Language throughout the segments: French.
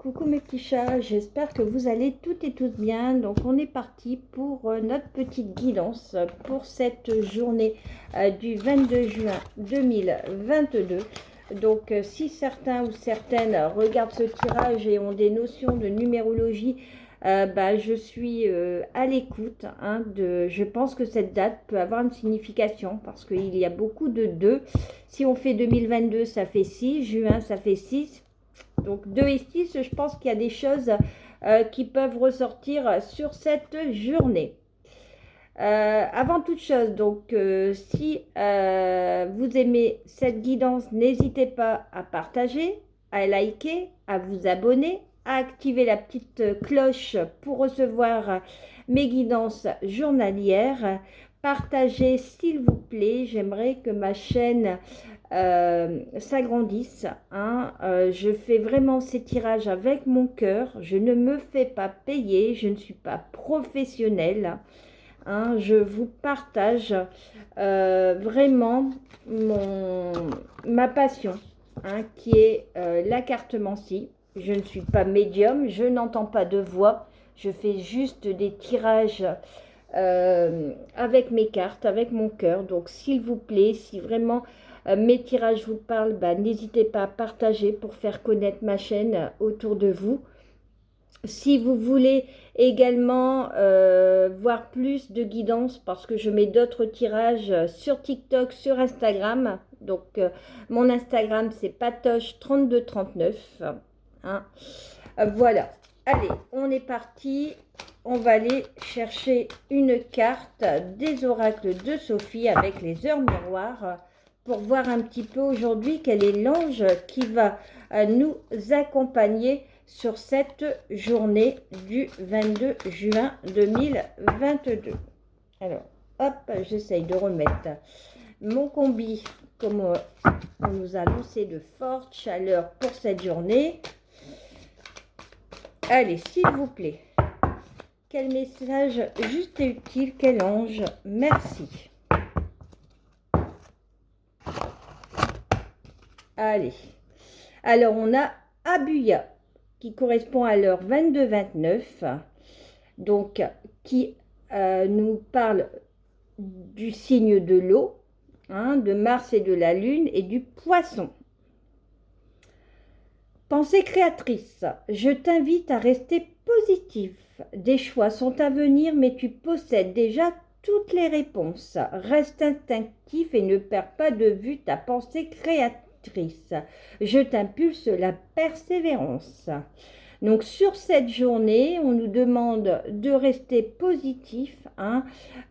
Coucou mes petits chats, j'espère que vous allez toutes et tous bien. Donc on est parti pour notre petite guidance pour cette journée du 22 juin 2022. Donc si certains ou certaines regardent ce tirage et ont des notions de numérologie, je suis à l'écoute. Je pense que cette date peut avoir une signification parce qu'il y a beaucoup de 2. Si on fait 2022, ça fait 6, juin, ça fait 6. Donc 2 et 6, je pense qu'il y a des choses qui peuvent ressortir sur cette journée. Avant toute chose, donc si vous aimez cette guidance, n'hésitez pas à partager, à liker, à vous abonner, à activer la petite cloche pour recevoir mes guidances journalières. Partagez s'il vous plaît, j'aimerais que ma chaîne s'agrandissent. Je fais vraiment ces tirages avec mon cœur. Je ne me fais pas payer. Je ne suis pas professionnelle. Je vous partage vraiment ma passion, qui est la cartomancie. Je ne suis pas médium. Je n'entends pas de voix. Je fais juste des tirages avec mes cartes, avec mon cœur. Donc s'il vous plaît, si vraiment mes tirages vous parlent, n'hésitez pas à partager pour faire connaître ma chaîne autour de vous. Si vous voulez également voir plus de guidance, parce que je mets d'autres tirages sur TikTok, sur Instagram. Donc mon Instagram c'est patoche3239. Voilà. Allez, on est parti. On va aller chercher une carte des oracles de Sophie avec les heures miroirs pour voir un petit peu aujourd'hui quel est l'ange qui va nous accompagner sur cette journée du 22 juin 2022. Alors, hop, j'essaye de remettre mon combi comme on nous a annoncé de forte chaleur pour cette journée. Allez, s'il vous plaît. Quel message juste et utile, quel ange, merci. Allez, alors on a Abuya qui correspond à l'heure 22-29, donc qui nous parle du signe de l'eau, de Mars et de la Lune et du Poisson. Pensée créatrice, je t'invite à rester positif. Des choix sont à venir, mais tu possèdes déjà toutes les réponses. Reste instinctif et ne perds pas de vue ta pensée créatrice. Je t'impulse la persévérance. Donc sur cette journée, on nous demande de rester positif,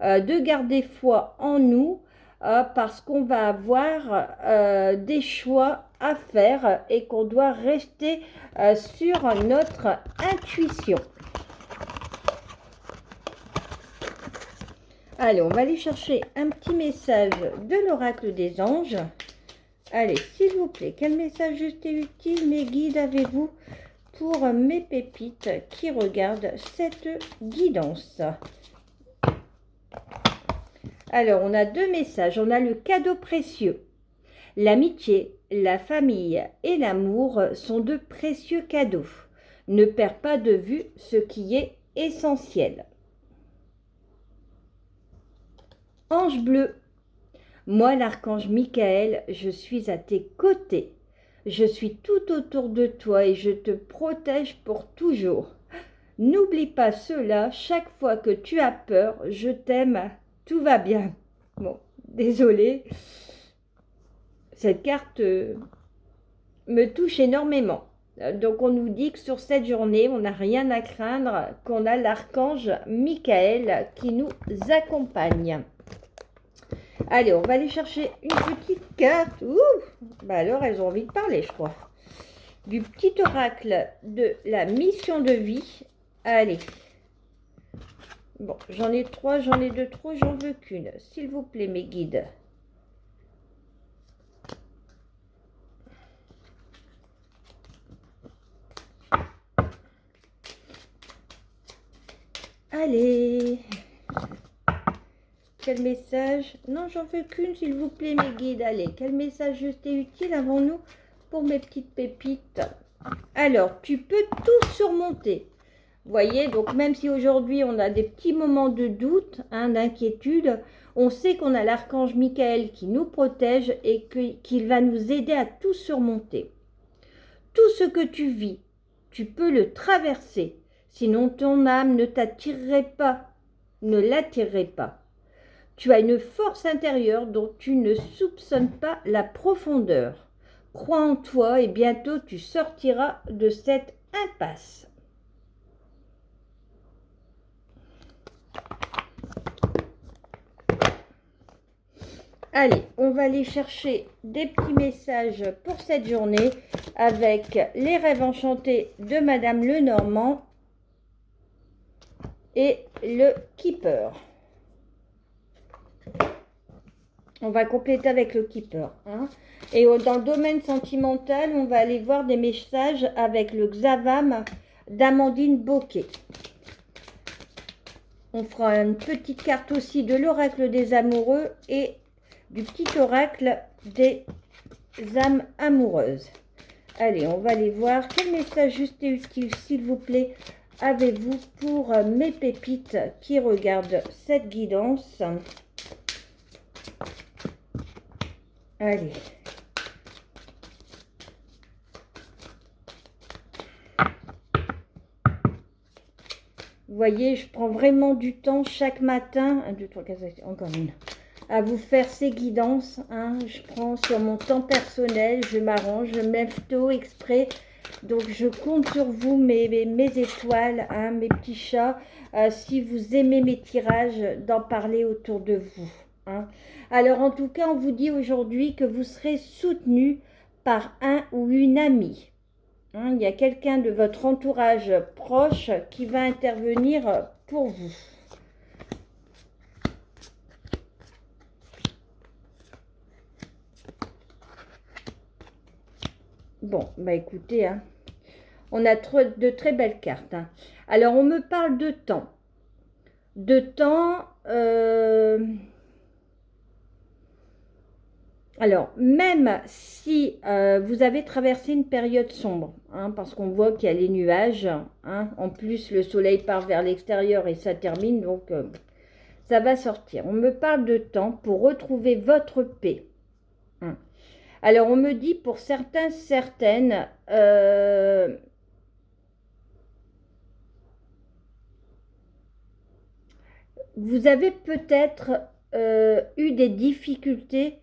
de garder foi en nous, parce qu'on va avoir des choix à faire et qu'on doit rester sur notre intuition. Allez, on va aller chercher un petit message de l'oracle des anges. Allez, s'il vous plaît, quel message juste et utile, mes guides, avez-vous pour mes pépites qui regardent cette guidance? Alors, on a deux messages. On a le cadeau précieux. L'amitié, la famille et l'amour sont de précieux cadeaux. Ne perds pas de vue ce qui est essentiel. Ange bleu, moi l'archange Michael, je suis à tes côtés. Je suis tout autour de toi et je te protège pour toujours. N'oublie pas cela, chaque fois que tu as peur, je t'aime, tout va bien. Bon, désolée, cette carte me touche énormément. Donc on nous dit que sur cette journée, on n'a rien à craindre, qu'on a l'archange Michael qui nous accompagne. Allez, on va aller chercher une petite carte. Alors, elles ont envie de parler, je crois. Du petit oracle de la mission de vie. Allez. Bon, j'en ai 3, j'en ai 2 trop, j'en veux qu'une. S'il vous plaît, mes guides. Allez. Quel message? Non, j'en veux qu'une, s'il vous plaît, mes guides. Allez, quel message juste et utile avons-nous pour mes petites pépites? Alors, tu peux tout surmonter. Vous voyez, donc même si aujourd'hui on a des petits moments de doute, hein, d'inquiétude, on sait qu'on a l'archange Michael qui nous protège et qu'il va nous aider à tout surmonter. Tout ce que tu vis, tu peux le traverser. Sinon ton âme ne t'attirerait pas, ne l'attirerait pas. Tu as une force intérieure dont tu ne soupçonnes pas la profondeur. Crois en toi et bientôt tu sortiras de cette impasse. Allez, on va aller chercher des petits messages pour cette journée avec les rêves enchantés de Madame Lenormand et le Keeper. On va compléter avec le Keeper. Hein. Et dans le domaine sentimental, on va aller voir des messages avec le Xavam d'Amandine Bocquet. On fera une petite carte aussi de l'oracle des amoureux et du petit oracle des âmes amoureuses. Allez, on va aller voir quel message juste et utile, s'il vous plaît, avez-vous pour mes pépites qui regardent cette guidance. Allez. Vous voyez, je prends vraiment du temps chaque matin. 1, 2, 3, 4, 5, encore une. À vous faire ces guidances. Hein. Je prends sur mon temps personnel, je m'arrange, je me lève tôt exprès. Donc je compte sur vous, mes étoiles, hein, mes petits chats. Si vous aimez mes tirages, d'en parler autour de vous. Hein. Alors en tout cas, on vous dit aujourd'hui que vous serez soutenu par un ou une amie. Hein, il y a quelqu'un de votre entourage proche qui va intervenir pour vous. Bon, bah écoutez, hein, on a de très belles cartes. Hein. Alors, on me parle de temps. De temps... Alors, même si vous avez traversé une période sombre, hein, parce qu'on voit qu'il y a les nuages, hein, en plus le soleil part vers l'extérieur et ça termine, donc ça va sortir. On me parle de temps pour retrouver votre paix. Hein. Alors, on me dit pour certains, certaines, vous avez peut-être eu des difficultés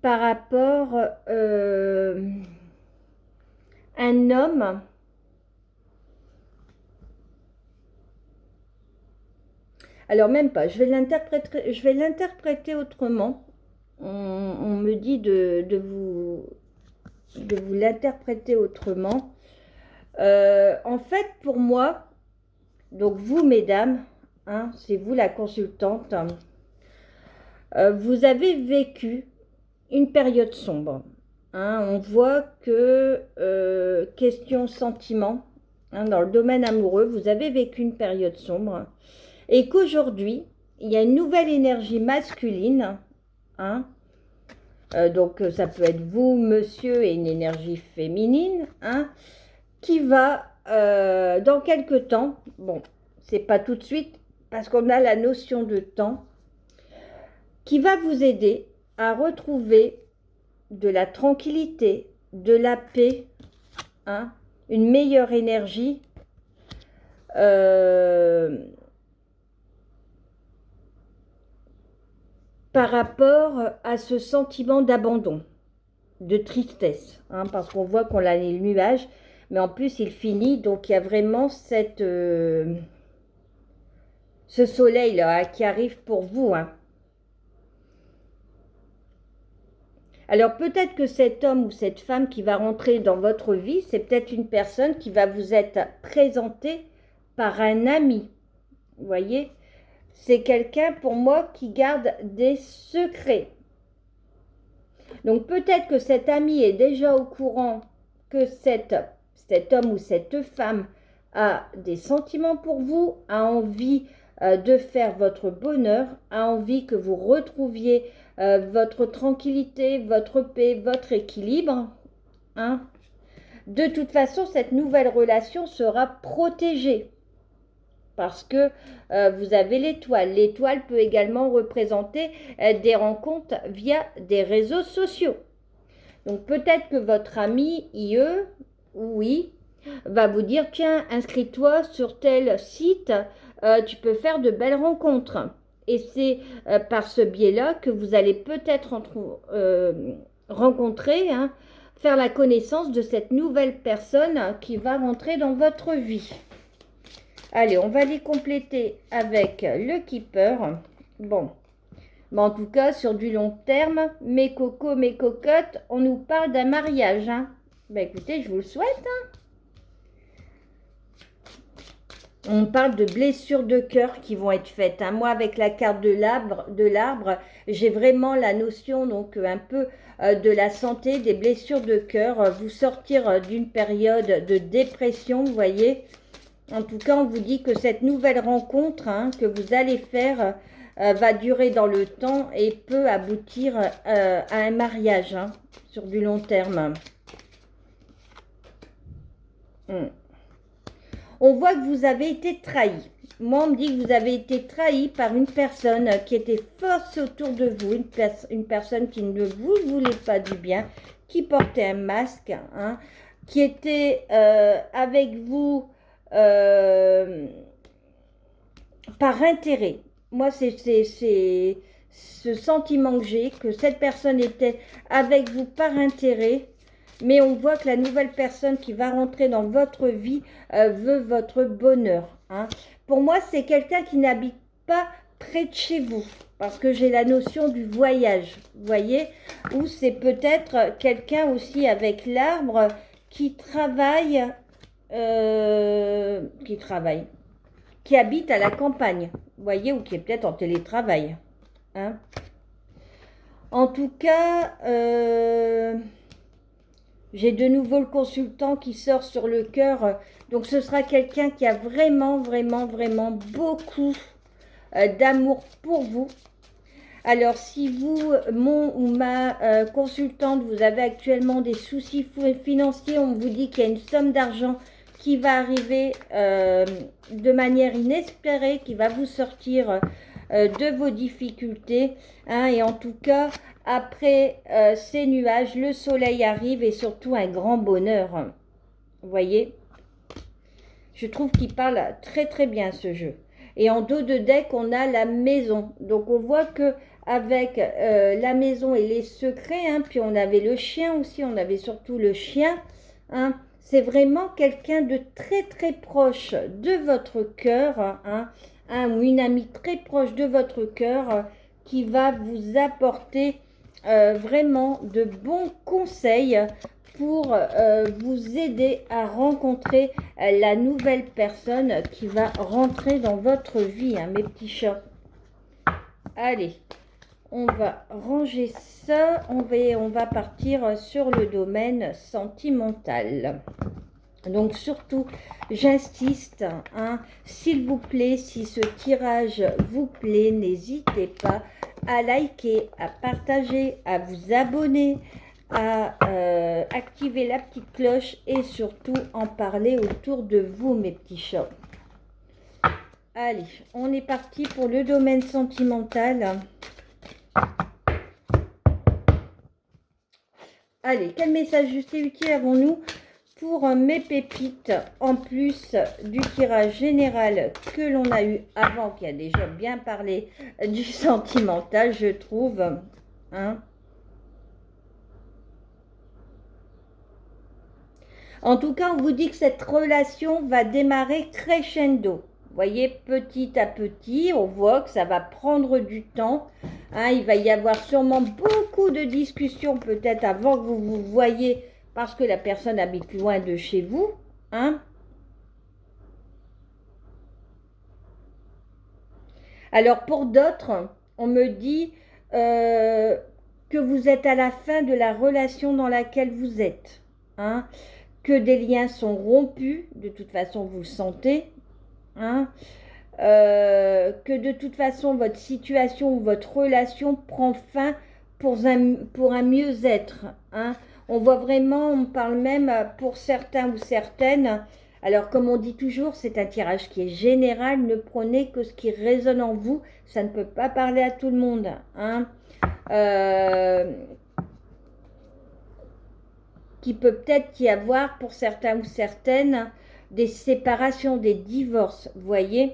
par rapport à un homme alors même pas, je vais l'interpréter autrement. On me dit de vous l'interpréter autrement. En fait, pour moi, donc vous, mesdames, hein, c'est vous la consultante, vous avez vécu une période sombre. Hein, on voit que, question sentiment, hein, dans le domaine amoureux, vous avez vécu une période sombre et qu'aujourd'hui, il y a une nouvelle énergie masculine. Hein, donc, ça peut être vous, monsieur, et une énergie féminine, hein, qui va, dans quelque temps, bon, c'est pas tout de suite, parce qu'on a la notion de temps, qui va vous aider à retrouver de la tranquillité, de la paix, hein, une meilleure énergie, par rapport à ce sentiment d'abandon, de tristesse, hein, parce qu'on voit qu'on a les nuages, mais en plus il finit, donc il y a vraiment cette, ce soleil là qui arrive pour vous. Hein. Alors peut-être que cet homme ou cette femme qui va rentrer dans votre vie, c'est peut-être une personne qui va vous être présentée par un ami. Vous voyez, c'est quelqu'un pour moi qui garde des secrets. Donc peut-être que cet ami est déjà au courant que cet homme ou cette femme a des sentiments pour vous, a envie de faire votre bonheur, a envie que vous retrouviez votre tranquillité, votre paix, votre équilibre. Hein. De toute façon, cette nouvelle relation sera protégée parce que vous avez l'étoile. L'étoile peut également représenter des rencontres via des réseaux sociaux. Donc peut-être que votre ami, IE, oui, va vous dire, tiens, inscris-toi sur tel site, tu peux faire de belles rencontres. Et c'est par ce biais-là que vous allez peut-être rencontrer, hein, faire la connaissance de cette nouvelle personne qui va rentrer dans votre vie. Allez, on va les compléter avec le Keeper. Bon. Mais en tout cas, sur du long terme, mes cocos, mes cocottes, on nous parle d'un mariage. Hein. Ben écoutez, je vous le souhaite. Hein. On parle de blessures de cœur qui vont être faites. Hein. Moi, avec la carte de l'arbre, j'ai vraiment la notion donc un peu de la santé, des blessures de cœur. Vous sortir d'une période de dépression, vous voyez. En tout cas, on vous dit que cette nouvelle rencontre hein, que vous allez faire va durer dans le temps et peut aboutir à un mariage hein, sur du long terme. On voit que vous avez été trahi. Moi, on me dit que vous avez été trahi par une personne qui était forte autour de vous, une personne qui ne vous voulait pas du bien, qui portait un masque, hein, qui était avec vous par intérêt. Moi, c'est ce sentiment que j'ai, que cette personne était avec vous par intérêt, mais on voit que la nouvelle personne qui va rentrer dans votre vie veut votre bonheur. Hein. Pour moi, c'est quelqu'un qui n'habite pas près de chez vous, parce que j'ai la notion du voyage, vous voyez, ou c'est peut-être quelqu'un aussi avec l'arbre qui travaille, qui habite à la campagne, vous voyez, ou qui est peut-être en télétravail. Hein. En tout cas, j'ai de nouveau le consultant qui sort sur le cœur. Donc, ce sera quelqu'un qui a vraiment, vraiment, vraiment beaucoup d'amour pour vous. Alors, si vous, mon ou ma consultante, vous avez actuellement des soucis financiers, on vous dit qu'il y a une somme d'argent qui va arriver de manière inespérée, qui va vous sortir de vos difficultés. Hein, et en tout cas, après ces nuages, le soleil arrive et surtout un grand bonheur. Vous voyez? Je trouve qu'il parle très très bien ce jeu. Et en dos de deck, on a la maison. Donc on voit que avec la maison et les secrets, hein, puis on avait le chien aussi, on avait surtout le chien. Hein, c'est vraiment quelqu'un de très très proche de votre cœur, hein, ou une amie très proche de votre cœur qui va vous apporter vraiment de bons conseils pour vous aider à rencontrer la nouvelle personne qui va rentrer dans votre vie, hein, mes petits chats. Allez, on va ranger ça, on va partir sur le domaine sentimental. Donc surtout, j'insiste, hein, s'il vous plaît, si ce tirage vous plaît, n'hésitez pas à liker, à partager, à vous abonner, à activer la petite cloche et surtout en parler autour de vous, mes petits chats. Allez, on est parti pour le domaine sentimental. Allez, quel message juste et utile avons-nous pour mes pépites, en plus du tirage général que l'on a eu avant, qui a déjà bien parlé du sentimental, je trouve. Hein. En tout cas, on vous dit que cette relation va démarrer crescendo. Vous voyez, petit à petit, on voit que ça va prendre du temps. Hein, il va y avoir sûrement beaucoup de discussions, peut-être avant que vous vous voyez, parce que la personne habite loin de chez vous. Hein. Alors, pour d'autres, on me dit que vous êtes à la fin de la relation dans laquelle vous êtes. Hein, que des liens sont rompus, de toute façon, vous le sentez. Hein, que de toute façon votre situation ou votre relation prend fin pour un mieux-être. Hein. On voit vraiment, on parle même pour certains ou certaines. Alors, comme on dit toujours, c'est un tirage qui est général. Ne prenez que ce qui résonne en vous. Ça ne peut pas parler à tout le monde. Hein. Qui peut peut-être y avoir pour certains ou certaines des séparations, des divorces, vous voyez.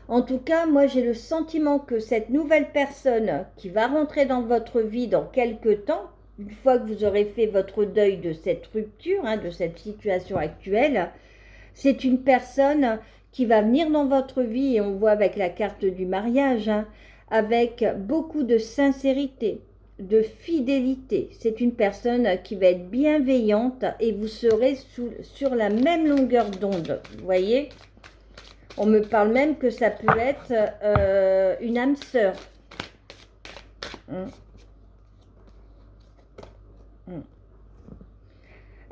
En tout cas, moi j'ai le sentiment que cette nouvelle personne qui va rentrer dans votre vie dans quelques temps, une fois que vous aurez fait votre deuil de cette rupture, hein, de cette situation actuelle, c'est une personne qui va venir dans votre vie, et on voit avec la carte du mariage, hein, avec beaucoup de sincérité, de fidélité. C'est une personne qui va être bienveillante et vous serez sur la même longueur d'onde, vous voyez. On me parle même que ça peut être une âme sœur.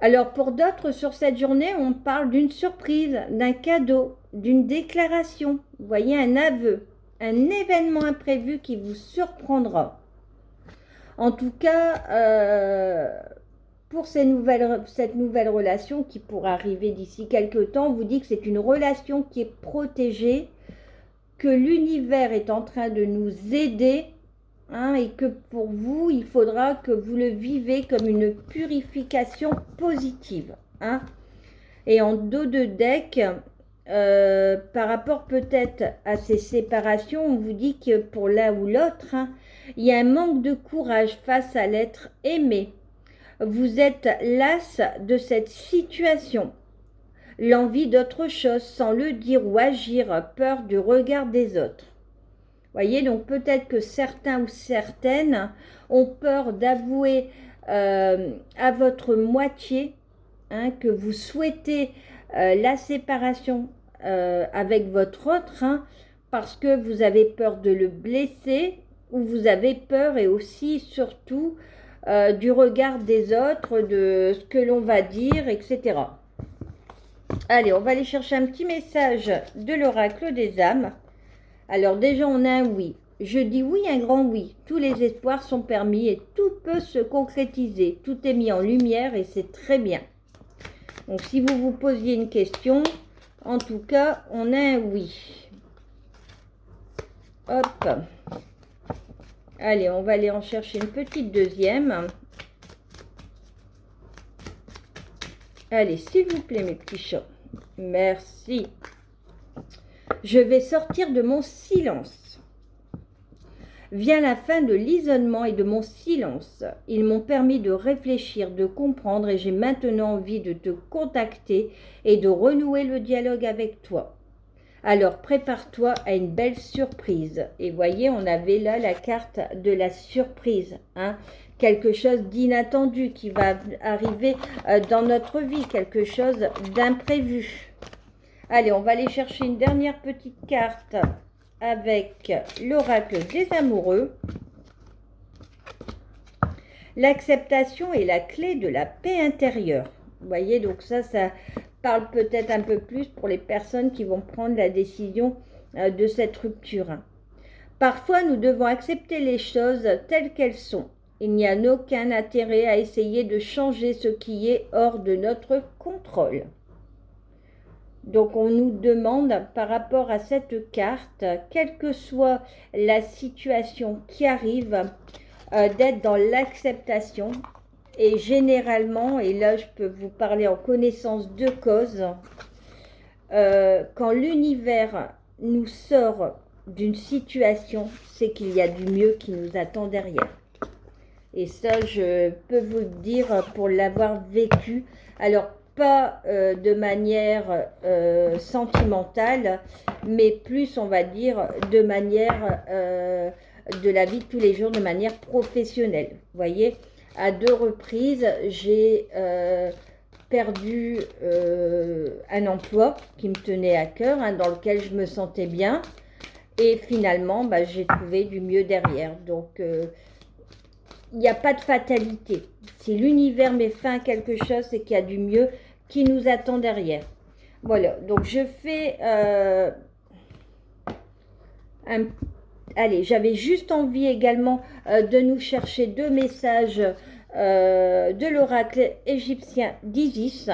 Alors pour d'autres, sur cette journée, on parle d'une surprise, d'un cadeau, d'une déclaration. Vous voyez, un aveu, un événement imprévu qui vous surprendra. En tout cas, pour cette nouvelle relation qui pourra arriver d'ici quelques temps, on vous dit que c'est une relation qui est protégée, que l'univers est en train de nous aider, hein, et que pour vous, il faudra que vous le vivez comme une purification positive. Hein. Et en dos de deck, par rapport peut-être à ces séparations, on vous dit que pour l'un ou l'autre, hein, il y a un manque de courage face à l'être aimé. Vous êtes las de cette situation. L'envie d'autre chose sans le dire ou agir, peur du regard des autres. Voyez, donc peut-être que certains ou certaines ont peur d'avouer à votre moitié, hein, que vous souhaitez la séparation avec votre autre, hein, parce que vous avez peur de le blesser, ou vous avez peur et aussi surtout du regard des autres, de ce que l'on va dire, etc. Allez, on va aller chercher un petit message de l'oracle des âmes. Alors déjà, on a un oui. Je dis oui, un grand oui. Tous les espoirs sont permis et tout peut se concrétiser. Tout est mis en lumière et c'est très bien. Donc si vous vous posiez une question, en tout cas, on a un oui. Hop. Allez, on va aller en chercher une petite deuxième. Allez, s'il vous plaît, mes petits chats. Merci. Je vais sortir de mon silence. Vient la fin de l'isolement et de mon silence. Ils m'ont permis de réfléchir, de comprendre et j'ai maintenant envie de te contacter et de renouer le dialogue avec toi. Alors prépare-toi à une belle surprise. Et voyez, on avait là la carte de la surprise. Hein. Quelque chose d'inattendu qui va arriver dans notre vie. Quelque chose d'imprévu. Allez, on va aller chercher une dernière petite carte avec l'oracle des amoureux. L'acceptation est la clé de la paix intérieure. Vous voyez, donc ça parle peut-être un peu plus pour les personnes qui vont prendre la décision de cette rupture. Parfois, nous devons accepter les choses telles qu'elles sont. Il n'y a aucun intérêt à essayer de changer ce qui est hors de notre contrôle. Donc, on nous demande par rapport à cette carte, quelle que soit la situation qui arrive, d'être dans l'acceptation. Et généralement, et là je peux vous parler en connaissance de cause, quand l'univers nous sort d'une situation, c'est qu'il y a du mieux qui nous attend derrière. Et ça, je peux vous le dire pour l'avoir vécu. Alors, pas de manière sentimentale, mais plus, on va dire, de manière de la vie de tous les jours, de manière professionnelle. Vous voyez ? À 2 reprises, j'ai perdu un emploi qui me tenait à cœur, hein, dans lequel je me sentais bien. Et finalement, bah, j'ai trouvé du mieux derrière. Donc, il n'y a pas de fatalité. Si l'univers met fin à quelque chose, c'est qu'il y a du mieux qui nous attend derrière. Voilà, donc je fais Allez, j'avais juste envie également de nous chercher 2 messages de l'oracle égyptien d'Isis.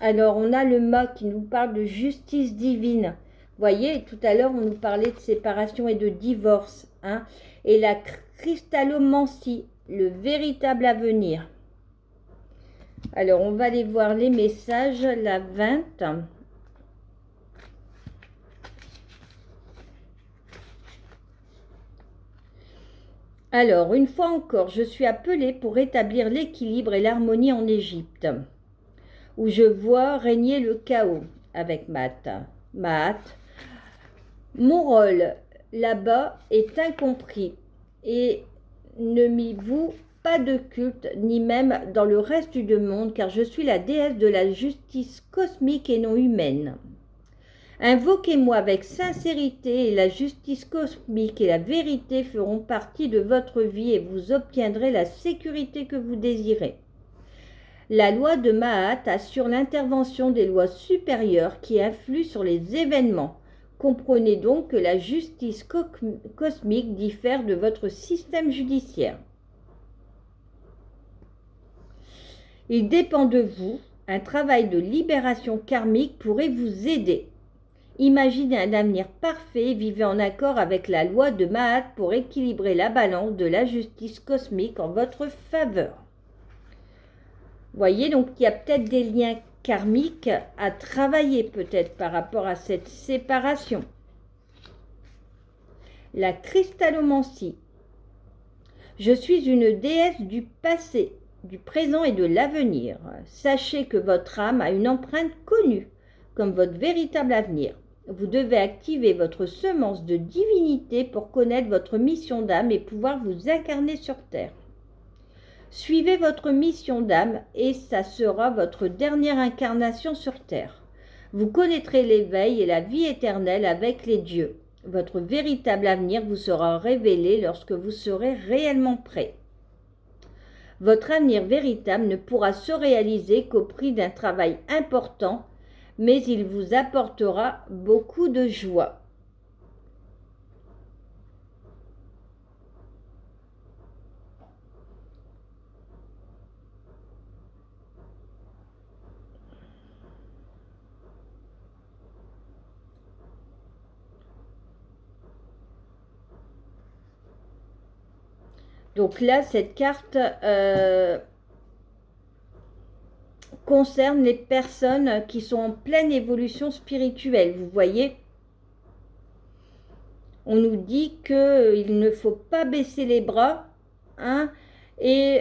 Alors, on a le mât qui nous parle de justice divine. Vous voyez, tout à l'heure, on nous parlait de séparation et de divorce. Hein, et la cristallomancie, le véritable avenir. Alors, on va aller voir les messages, la 20. Alors, une fois encore, je suis appelée pour rétablir l'équilibre et l'harmonie en Égypte, où je vois régner le chaos avec Maat. Mon rôle là-bas est incompris et ne m'y voue pas de culte, ni même dans le reste du monde, car je suis la déesse de la justice cosmique et non humaine. Invoquez-moi avec sincérité et la justice cosmique et la vérité feront partie de votre vie et vous obtiendrez la sécurité que vous désirez. La loi de Maat assure l'intervention des lois supérieures qui influent sur les événements. Comprenez donc que la justice cosmique diffère de votre système judiciaire. Il dépend de vous, un travail de libération karmique pourrait vous aider. Imaginez un avenir parfait et vivez en accord avec la loi de Maat pour équilibrer la balance de la justice cosmique en votre faveur. Voyez, donc il y a peut-être des liens karmiques à travailler peut-être par rapport à cette séparation. La cristallomancie. Je suis une déesse du passé, du présent et de l'avenir. Sachez que votre âme a une empreinte connue comme votre véritable avenir. Vous devez activer votre semence de divinité pour connaître votre mission d'âme et pouvoir vous incarner sur Terre. Suivez votre mission d'âme et ça sera votre dernière incarnation sur Terre. Vous connaîtrez l'éveil et la vie éternelle avec les dieux. Votre véritable avenir vous sera révélé lorsque vous serez réellement prêt. Votre avenir véritable ne pourra se réaliser qu'au prix d'un travail important, mais il vous apportera beaucoup de joie. Donc là, cette carte concerne les personnes qui sont en pleine évolution spirituelle. Vous voyez, on nous dit qu'il ne faut pas baisser les bras, hein, et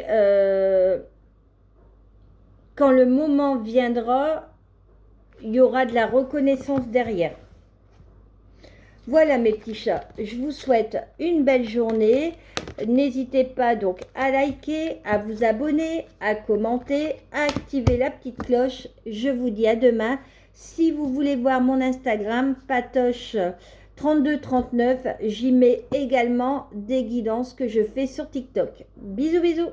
quand le moment viendra, il y aura de la reconnaissance derrière. Voilà mes petits chats, je vous souhaite une belle journée. N'hésitez pas donc à liker, à vous abonner, à commenter, à activer la petite cloche. Je vous dis à demain. Si vous voulez voir mon Instagram, Patoche3239, j'y mets également des guidances que je fais sur TikTok. Bisous bisous.